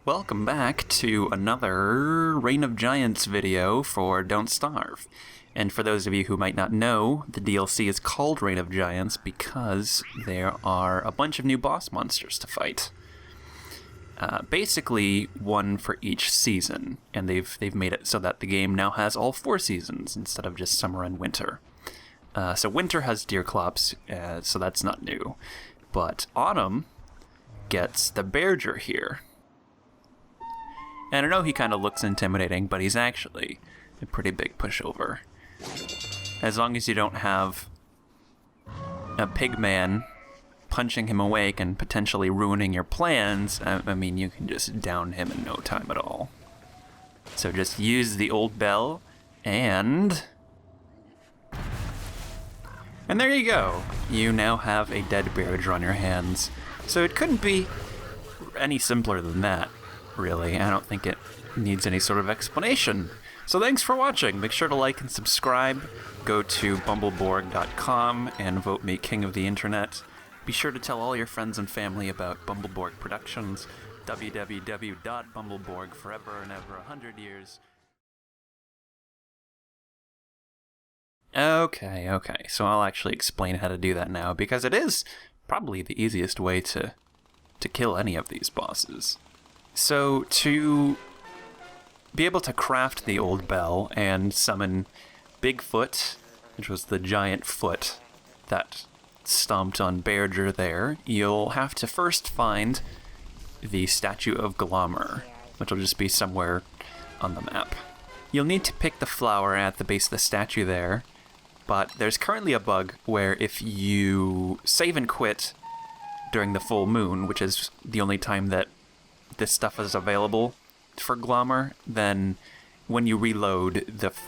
Welcome back to another Reign of Giants video for Don't Starve. And for those of you who might not know, the DLC is called Reign of Giants because there are a bunch of new boss monsters to fight. Basically, one for each season, and they've made it so that the game now has all 4 seasons instead of just summer and winter. So winter has Deerclops, so that's not new. But autumn gets the Bearger here. And I know he kind of looks intimidating, but he's actually a pretty big pushover. As long as you don't have a pig man punching him awake and potentially ruining your plans, I mean, you can just down him in no time at all. So just use the old bell, and there you go. You now have a dead Bearger on your hands. So it couldn't be any simpler than that, really. I don't think it needs any sort of explanation. So thanks for watching. Make sure to like and subscribe. Go to Bumbleborg.com and vote me king of the internet. Be sure to tell all your friends and family about Bumbleborg Productions. www.bumbleborg forever and ever 100 years. Okay, so I'll actually explain how to do that now, because it is probably the easiest way to kill any of these bosses. So to be able to craft the old bell and summon Bigfoot, which was the giant foot that stomped on Bearger there, you'll have to first find the statue of Glommer, which will just be somewhere on the map. You'll need to pick the flower at the base of the statue there, but there's currently a bug where if you save and quit during the full moon, which is the only time that this stuff is available for Glommer, then when you reload,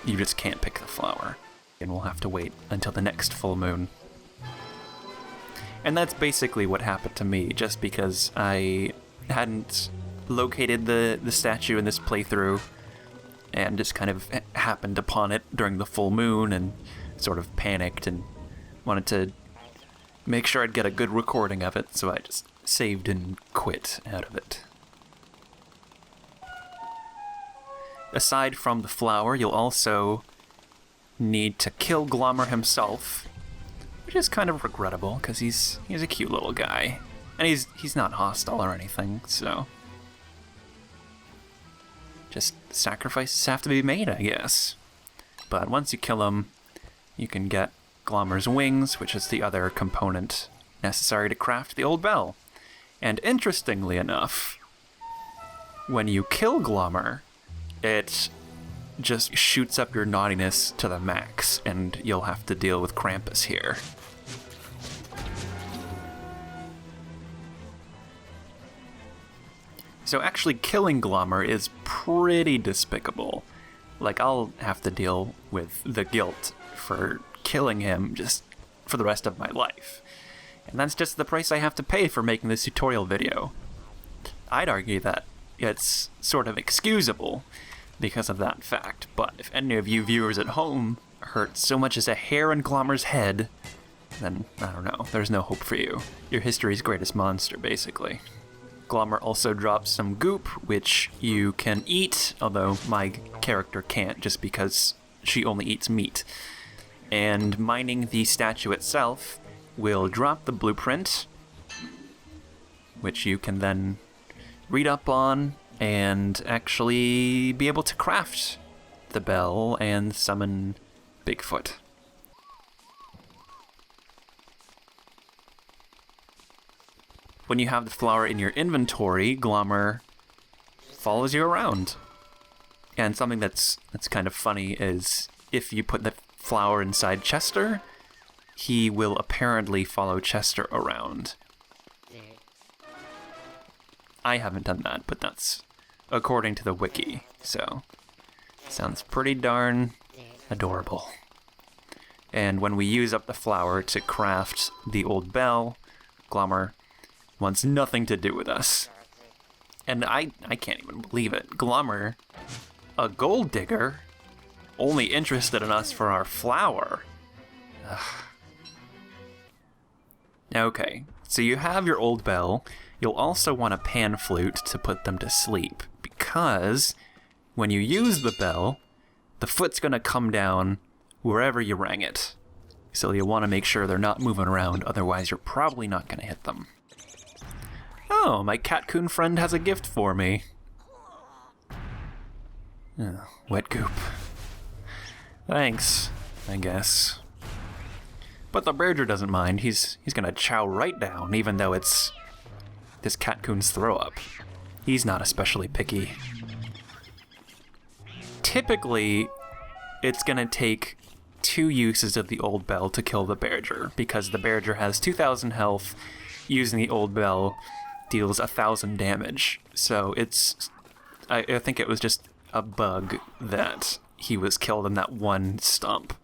you just can't pick the flower. And we'll have to wait until the next full moon. And that's basically what happened to me, just because I hadn't located the statue in this playthrough, and just kind of happened upon it during the full moon, and sort of panicked and wanted to make sure I'd get a good recording of it, so I just saved and quit out of it. Aside from the flower, you'll also need to kill Glommer himself, which is kind of regrettable, because he's a cute little guy. And he's not hostile or anything, so just sacrifices have to be made, I guess. But once you kill him, you can get Glommer's wings, which is the other component necessary to craft the old bell. And interestingly enough, when you kill Glommer, it just shoots up your naughtiness to the max, and you'll have to deal with Krampus here. So actually killing Glommer is pretty despicable. Like, I'll have to deal with the guilt for killing him just for the rest of my life. And that's just the price I have to pay for making this tutorial video. I'd argue that it's sort of excusable because of that fact, but if any of you viewers at home hurt so much as a hair in Glommer's head, then, I don't know, there's no hope for you. You're history's greatest monster, basically. Glommer also drops some goop, which you can eat, although my character can't just because she only eats meat. And mining the statue itself will drop the blueprint, which you can then read up on and actually be able to craft the bell and summon Bigfoot. When you have the flower in your inventory, Glommer follows you around. And something that's kind of funny is if you put the flower inside Chester, he will apparently follow Chester around. I haven't done that, but that's according to the wiki, so sounds pretty darn adorable. And when we use up the flower to craft the old bell, Glommer wants nothing to do with us. And I can't even believe it. Glommer, a gold digger, only interested in us for our flower. Ugh. Okay, so you have your old bell, You'll also want a pan flute to put them to sleep, because when you use the bell, the foot's going to come down wherever you rang it. So you'll want to make sure they're not moving around, otherwise you're probably not going to hit them. Oh, my catcoon friend has a gift for me. Oh, wet goop. Thanks, I guess. But the Bearger doesn't mind. He's gonna chow right down, even though it's this catcoon's throw up. He's not especially picky. Typically, it's gonna take 2 uses of the old bell to kill the Bearger, because the Bearger has 2,000 health. Using the old bell deals 1,000 damage. So I think it was just a bug that he was killed in that one stump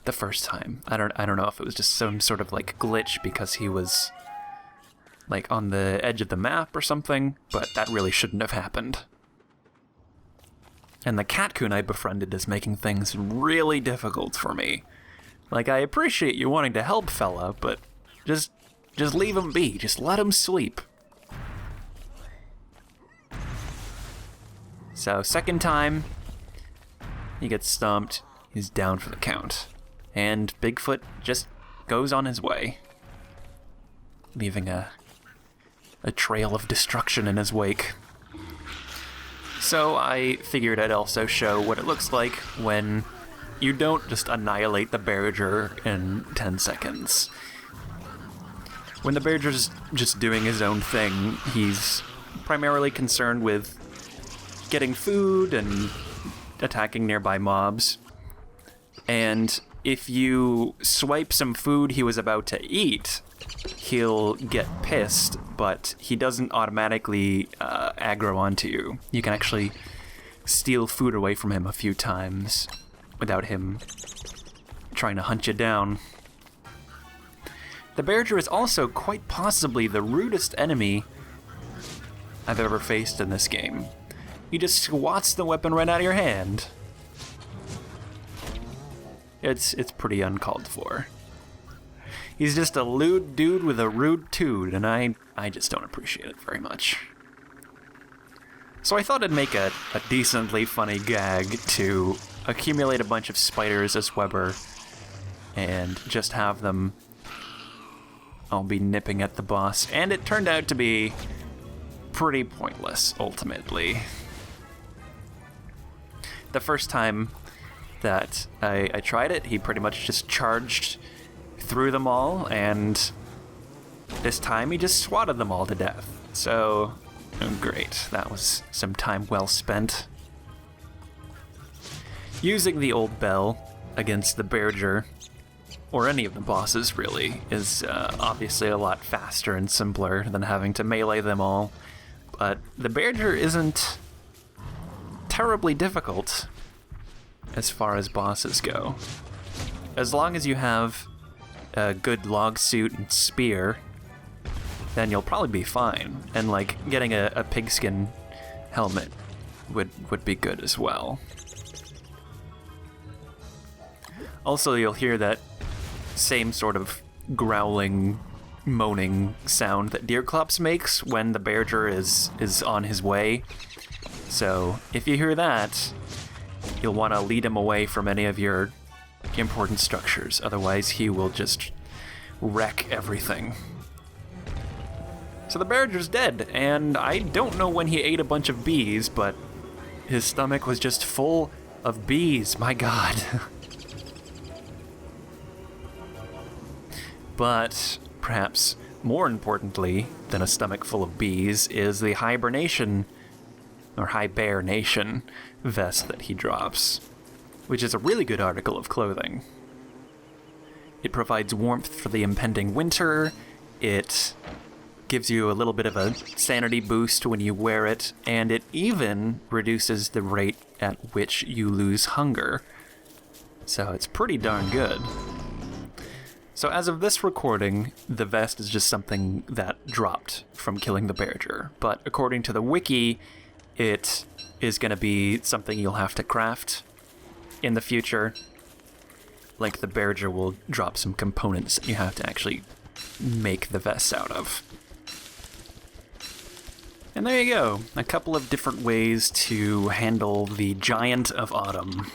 the first time. I don't know if it was just some sort of like glitch because he was like on the edge of the map or something, but that really shouldn't have happened. And the catcoon I befriended is making things really difficult for me. Like, I appreciate you wanting to help, fella, but just leave him be. Just let him sleep. So, second time, he gets stumped. He's down for the count. And Bigfoot just goes on his way, leaving a trail of destruction in his wake. So I figured I'd also show what it looks like when you don't just annihilate the Bearger in 10 seconds. When the Bearger's just doing his own thing, he's primarily concerned with getting food and attacking nearby mobs. And if you swipe some food he was about to eat, he'll get pissed, but he doesn't automatically aggro onto you. You can actually steal food away from him a few times without him trying to hunt you down. The Bearger is also quite possibly the rudest enemy I've ever faced in this game. He just swats the weapon right out of your hand. It's pretty uncalled for. He's just a lewd dude with a rude tood, and I just don't appreciate it very much. So I thought I'd make a decently funny gag to accumulate a bunch of spiders as Weber and just have them all be nipping at the boss. And it turned out to be pretty pointless, ultimately. The first time that I tried it, he pretty much just charged through them all, and this time he just swatted them all to death. So, great. That was some time well spent. Using the old bell against the Bearger, or any of the bosses really, is obviously a lot faster and simpler than having to melee them all. But the Bearger isn't terribly difficult as far as bosses go. As long as you have a good log suit and spear, then you'll probably be fine. And like getting a pigskin helmet would be good as well. Also, you'll hear that same sort of growling, moaning sound that Deerclops makes when the Bearger is on his way. So if you hear that, you'll want to lead him away from any of your important structures, otherwise he will just wreck everything. So the Bearger's dead, and I don't know when he ate a bunch of bees, but his stomach was just full of bees, my god. But perhaps more importantly than a stomach full of bees is the hibernation, or hibernation vest that he drops, which is a really good article of clothing. It provides warmth for the impending winter, it gives you a little bit of a sanity boost when you wear it, and it even reduces the rate at which you lose hunger. So it's pretty darn good. So as of this recording, the vest is just something that dropped from killing the Bearger, but according to the wiki, it is going to be something you'll have to craft in the future. Like the Bearger will drop some components that you have to actually make the vest out of. And there you go, a couple of different ways to handle the Giant of Autumn.